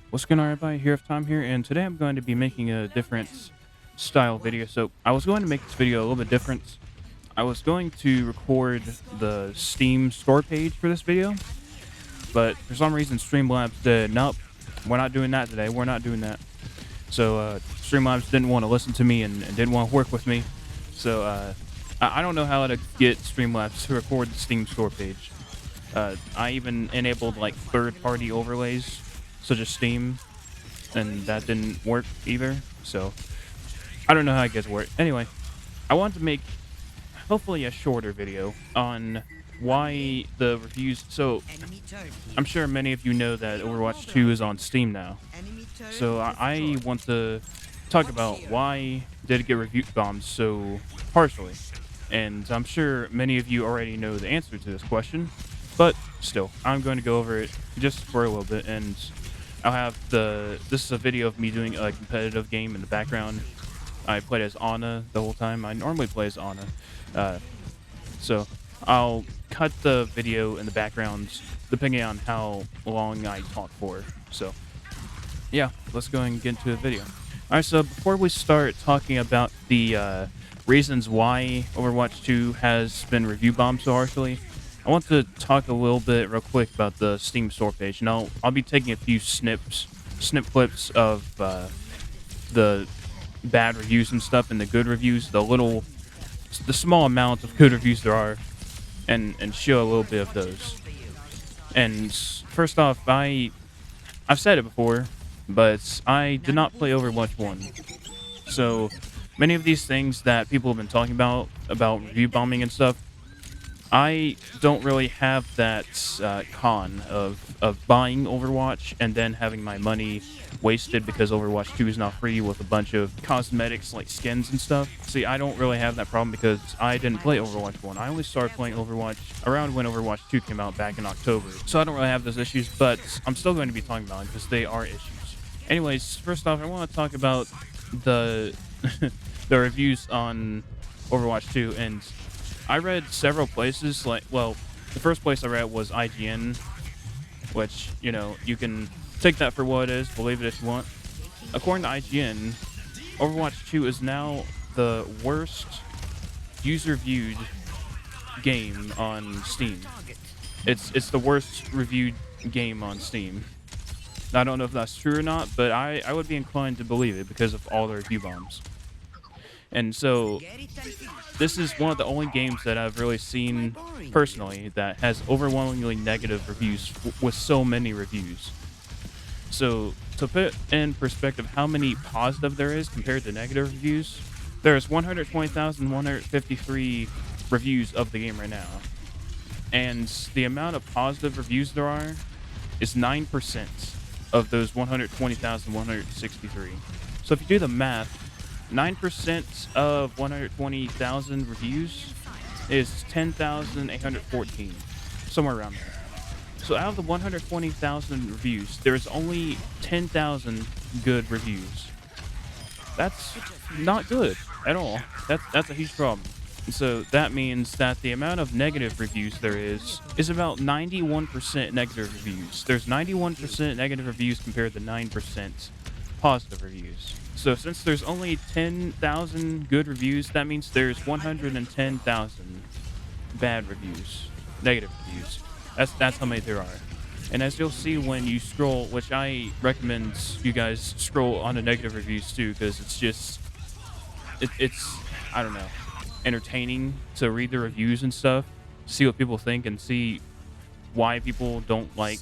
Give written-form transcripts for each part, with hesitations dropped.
What's going on, everybody? Here of Time here, and today I'm going to be making a different style video. So I was going to make this video a little bit different. I was going to record the Steam store page for this video, but for some reason Streamlabs said, nope, we're not doing that today. We're not doing that. So Streamlabs didn't want to listen to me and didn't want to work with me. So I don't know how to get Streamlabs to record the Steam store page. I even enabled like third-party overlays such as Steam, and that didn't work either. So I don't know how it gets work. Anyway, I want to make hopefully a shorter video on why the reviews. So I'm sure many of you know that Overwatch 2 is on Steam now. So I want to talk about why did it get review bombed so partially. And I'm sure many of you already know the answer to this question, but still, I'm going to go over it just for a little bit, and I'll have this is a video of me doing a competitive game in the background. I played as Ana the whole time. I normally play as Ana. So I'll cut the video in the background depending on how long I talk for. So yeah, let's go and get into the video. Alright, so before we start talking about the reasons why Overwatch 2 has been review bombed so harshly, I want to talk a little bit real quick about the Steam store page. And I'll be taking a few snip clips of the bad reviews and stuff and the good reviews, the small amount of good reviews there are, and show a little bit of those. And first off, I've said it before, but I did not play Overwatch 1. So many of these things that people have been talking about review bombing and stuff, I don't really have that con of buying Overwatch and then having my money wasted because Overwatch 2 is now free with a bunch of cosmetics like skins and stuff. See, I don't really have that problem because I didn't play Overwatch 1. I only started playing Overwatch around when Overwatch 2 came out back in October. So I don't really have those issues, but I'm still going to be talking about them because they are issues. Anyways, first off, I want to talk about the the reviews on Overwatch 2, and I read several places, the first place I read was IGN, which, you know, you can take that for what it is, believe it if you want. According to IGN, Overwatch 2 is now the worst user-viewed game on Steam. It's the worst reviewed game on Steam. I don't know if that's true or not, but I would be inclined to believe it because of all the review bombs. And so this is one of the only games that I've really seen personally that has overwhelmingly negative reviews with so many reviews. So to put in perspective how many positive there is compared to negative reviews, there's 120,153 reviews of the game right now. And the amount of positive reviews there are is 9% of those 120,163. So if you do the math, 9% of 120,000 reviews is 10,814, somewhere around there. So out of the 120,000 reviews, there's only 10,000 good reviews. That's not good at all. That's a huge problem. And so that means that the amount of negative reviews there is about 91% negative reviews. There's 91% negative reviews compared to 9% positive reviews. So since there's only 10,000 good reviews, that means there's 110,000 bad reviews, negative reviews. That's how many there are. And as you'll see when you scroll, which I recommend you guys scroll on the negative reviews too, because it's just, it's I don't know, entertaining to read the reviews and stuff, see what people think, and see why people don't like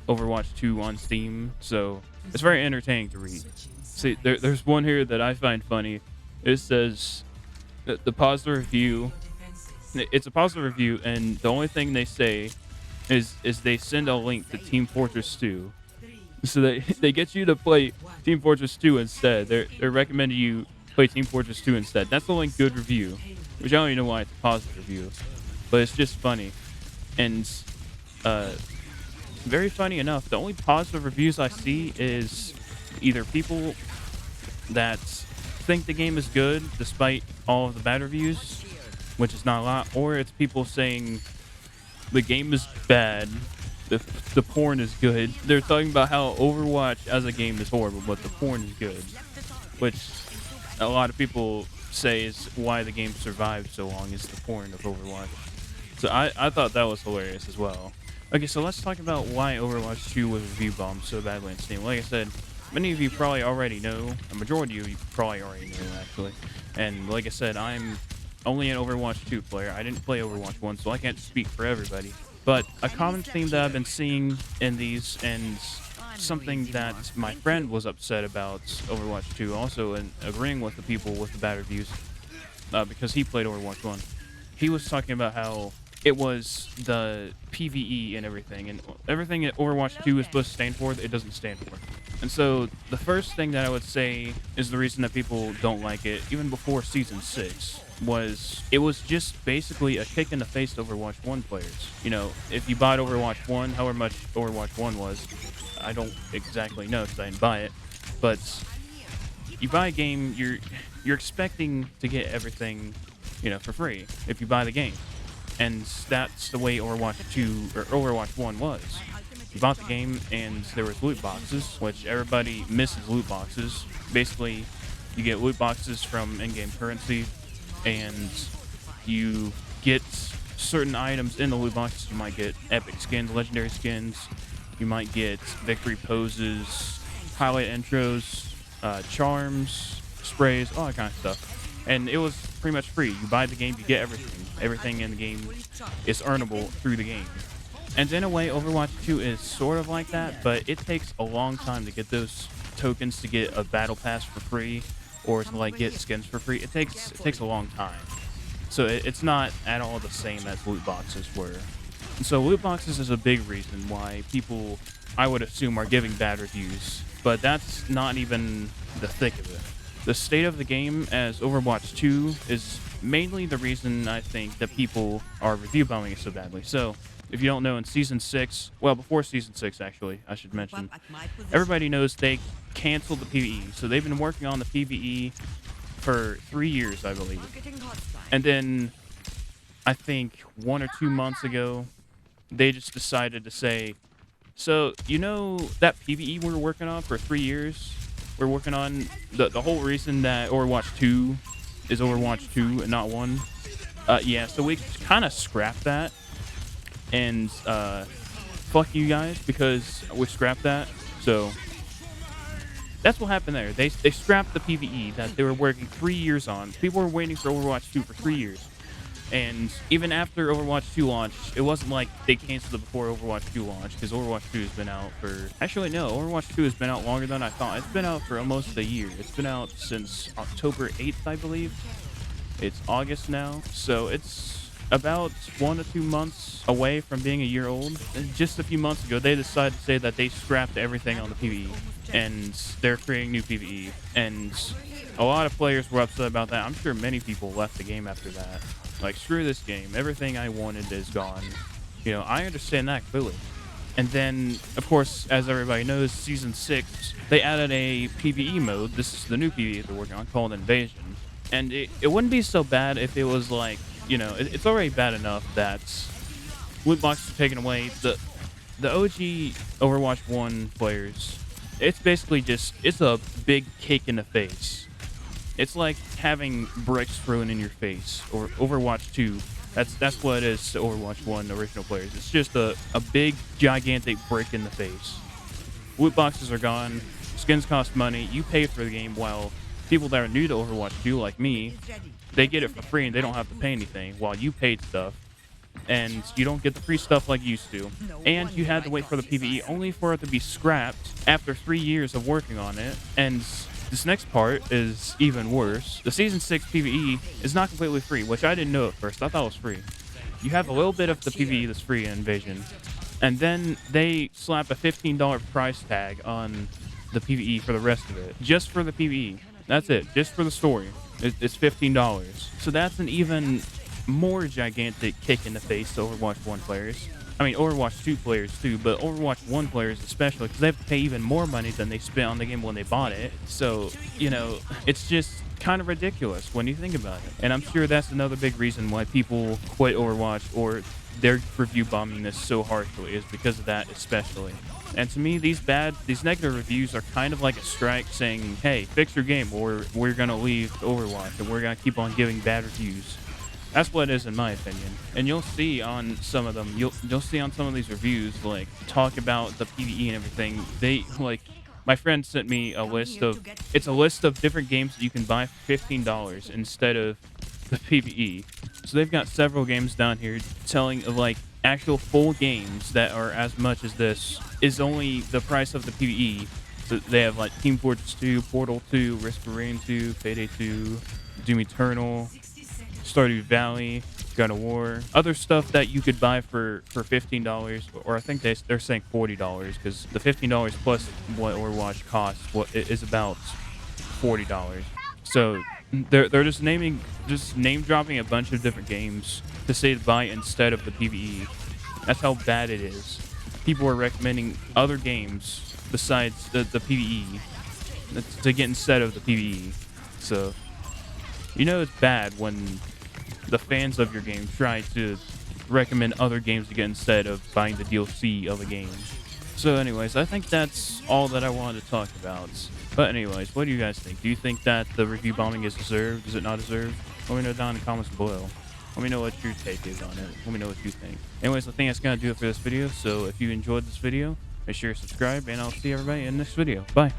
Overwatch 2 on Steam. So it's very entertaining to read. See, there's one here that I find funny. It says that the positive review, it's a positive review, and the only thing they say is they send a link to Team Fortress 2. So they get you to play Team Fortress 2 instead. They're recommending you play Team Fortress 2 instead. That's the only good review, which I don't even know why it's a positive review, but it's just funny. And very funny enough, the only positive reviews I see is either people that think the game is good despite all of the bad reviews, which is not a lot, or it's people saying the game is bad the the porn is good. They're talking about how Overwatch as a game is horrible, but the porn is good, which a lot of people say is why the game survived so long is the porn of Overwatch. So I thought that was hilarious as well. Okay, so let's talk about why Overwatch 2 was review bombed so badly on Steam. Like I said, many of you probably already know. A majority of you probably already know, actually. And like I said, I'm only an Overwatch 2 player. I didn't play Overwatch 1, so I can't speak for everybody. But a common theme that I've been seeing in these, and something that my friend was upset about Overwatch 2, also, and agreeing with the people with the bad reviews, because he played Overwatch 1. He was talking about how it was the PvE and everything that Overwatch 2 is supposed to stand for, it doesn't stand for. And so the first thing that I would say is the reason that people don't like it, even before Season 6, was it was just basically a kick in the face to Overwatch 1 players. You know, if you bought Overwatch 1, however much Overwatch 1 was, I don't exactly know because I didn't buy it, but you buy a game, you're expecting to get everything, you know, for free if you buy the game. And that's the way Overwatch 2 or Overwatch 1 was. You bought the game and there was loot boxes, which everybody misses loot boxes. Basically, you get loot boxes from in-game currency, and you get certain items in the loot boxes. You might get epic skins, legendary skins. You might get victory poses, highlight intros, charms, sprays, all that kind of stuff. And it was pretty much free. You buy the game, you get everything. Everything in the game is earnable through the game. And in a way, Overwatch 2 is sort of like that, but it takes a long time to get those tokens to get a battle pass for free, or to like get skins for free. It takes a long time. So it's not at all the same as loot boxes were. And so loot boxes is a big reason why people, I would assume, are giving bad reviews. But that's not even the thick of it. The state of the game as Overwatch 2 is mainly the reason I think that people are review bombing it so badly. So, if you don't know, in Season 6, well, before Season 6, actually, I should mention, everybody knows they canceled the PvE. So they've been working on the PvE for 3 years, I believe. And then, I think 1 or 2 months ago, they just decided to say, so, you know that PvE we were working on for 3 years? We're working on the whole reason that Overwatch 2 is Overwatch 2 and not 1. Yeah, so we kind of scrapped that. And fuck you guys, because we scrapped that. So that's what happened there. They scrapped the PvE that they were working 3 years on. People were waiting for Overwatch 2 for 3 years. And even after Overwatch 2 launched, it wasn't like they canceled it before Overwatch 2 launched, because Overwatch 2 has been out for... Actually, no, Overwatch 2 has been out longer than I thought. It's been out for almost a year. It's been out since October 8th, I believe. It's August now, so it's about 1 to 2 months away from being a year old. And just a few months ago, they decided to say that they scrapped everything on the PvE, and they're creating new PvE. And a lot of players were upset about that. I'm sure many people left the game after that. Like, screw this game. Everything I wanted is gone. You know, I understand that clearly. And then, of course, as everybody knows, Season 6, they added a PvE mode. This is the new PvE they're working on, called Invasion. And it wouldn't be so bad if it was like, you know, it's already bad enough that loot boxes are taken away. The OG Overwatch 1 players, it's basically just, it's a big kick in the face. It's like having bricks thrown in your face, or Overwatch 2. That's what it is to Overwatch 1 original players. It's just a big, gigantic brick in the face. Loot boxes are gone. Skins cost money. You pay for the game, while people that are new to Overwatch 2, like me, they get it for free and they don't have to pay anything, while you paid stuff. And you don't get the free stuff like you used to. And you had to wait for the PvE only for it to be scrapped after 3 years of working on it. And this next part is even worse. The Season 6 PvE is not completely free, which I didn't know at first. I thought it was free. You have a little bit of the PvE that's free in Invasion, and then they slap a $15 price tag on the PvE for the rest of it. Just for the PvE. That's it. Just for the story. It's $15. So that's an even more gigantic kick in the face to Overwatch 1 players. I mean, Overwatch 2 players too, but Overwatch 1 players especially, because they have to pay even more money than they spent on the game when they bought it. So, you know, it's just kind of ridiculous when you think about it. And I'm sure that's another big reason why people quit Overwatch or they're review bombing this so harshly, is because of that especially. And to me, these negative reviews are kind of like a strike saying, hey, fix your game or we're going to leave Overwatch and we're going to keep on giving bad reviews. That's what it is in my opinion. And you'll see on some of them, you'll see on some of these reviews, like, talk about the PvE and everything. They, like, my friend sent me a list of, it's a list of different games that you can buy for $15 instead of the PvE. So they've got several games down here telling of, like, actual full games that are as much as this is only the price of the PvE. So they have, like, Team Fortress 2, Portal 2, Risk of Rain 2, Payday 2, Doom Eternal, Stardew Valley, God of War, other stuff that you could buy for $15, or I think they're saying $40, because the $15 plus what Overwatch costs is about $40. So they're just name dropping a bunch of different games to say to buy instead of the PvE. That's how bad it is. People are recommending other games besides the PvE to get instead of the PvE. So you know it's bad when the fans of your game try to recommend other games to get instead of buying the DLC of a game. So anyways, I think that's all that I wanted to talk about. But anyways, what do you guys think? Do you think that the review bombing is deserved? Is it not deserved? Let me know down in the comments below. Let me know what your take is on it. Let me know what you think. Anyways, I think that's going to do it for this video. So if you enjoyed this video, make sure to subscribe, and I'll see everybody in the next video. Bye.